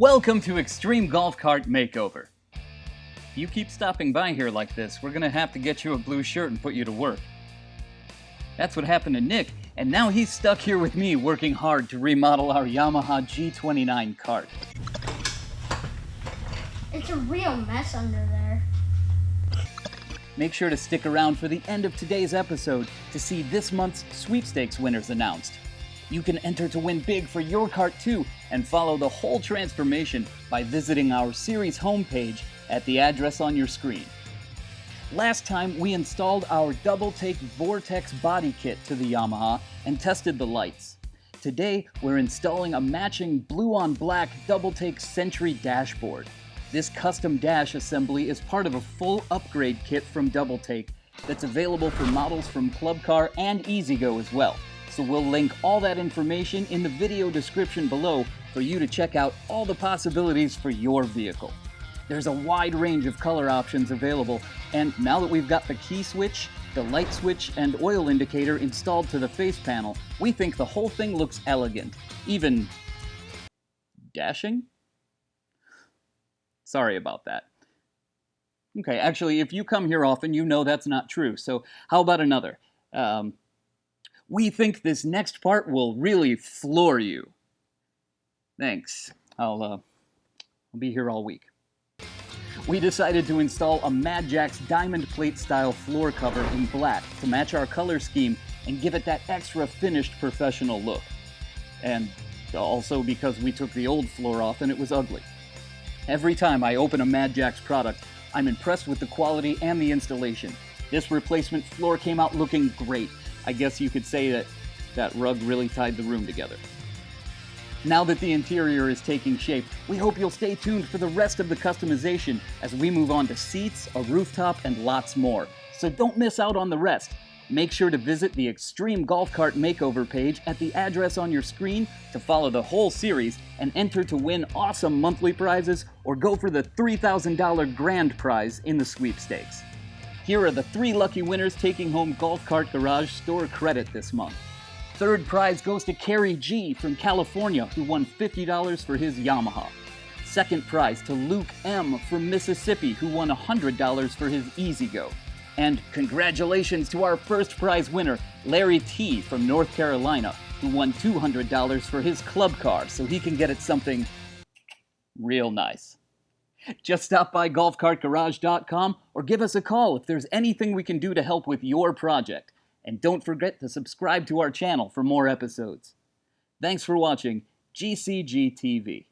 Welcome to Extreme Golf Cart Makeover. If you keep stopping by here like this, we're gonna have to get you a blue shirt and put you to work. That's what happened to Nick, and now he's stuck here with me working hard to remodel our Yamaha G29 cart. It's a real mess under there. Make sure to stick around for the end of today's episode to see this month's sweepstakes winners announced. You can enter to win big for your cart too, and follow the whole transformation by visiting our series homepage at the address on your screen. Last time we installed our DOUBLETAKE Vortex body kit to the Yamaha and tested the lights. Today we're installing a matching blue on black DOUBLETAKE SENTRY dashboard. This custom dash assembly is part of a full upgrade kit from DOUBLETAKE that's available for models from Club Car and E-Z-GO as well. So we'll link all that information in the video description below for you to check out all the possibilities for your vehicle. There's a wide range of color options available, and now that we've got the key switch, the light switch, and oil indicator installed to the face panel, we think the whole thing looks elegant. Even dashing? Sorry about that. Okay, actually, if you come here often, you know that's not true, so how about another? We think this next part will really floor you. Thanks. I'll be here all week. We decided to install a MADJAX diamond plate style floor cover in black to match our color scheme and give it that extra finished professional look. And also because we took the old floor off and it was ugly. Every time I open a MADJAX product, I'm impressed with the quality and the installation. This replacement floor came out looking great. I guess you could say that rug really tied the room together. Now that the interior is taking shape, we hope you'll stay tuned for the rest of the customization as we move on to seats, a rooftop, and lots more. So don't miss out on the rest. Make sure to visit the Extreme Golf Cart Makeover page at the address on your screen to follow the whole series and enter to win awesome monthly prizes or go for the $3,000 Grand Prize in the sweepstakes. Here are the 3 lucky winners taking home Golf Cart Garage store credit this month. Third prize goes to Carrie G from California, who won $50 for his Yamaha. Second prize to Luke M from Mississippi, who won $100 for his E-Z-GO. And congratulations to our first prize winner, Larry T from North Carolina, who won $200 for his club car, so he can get it something real nice. Just stop by golfcartgarage.com or give us a call if there's anything we can do to help with your project. And don't forget to subscribe to our channel for more episodes. Thanks for watching GCG TV.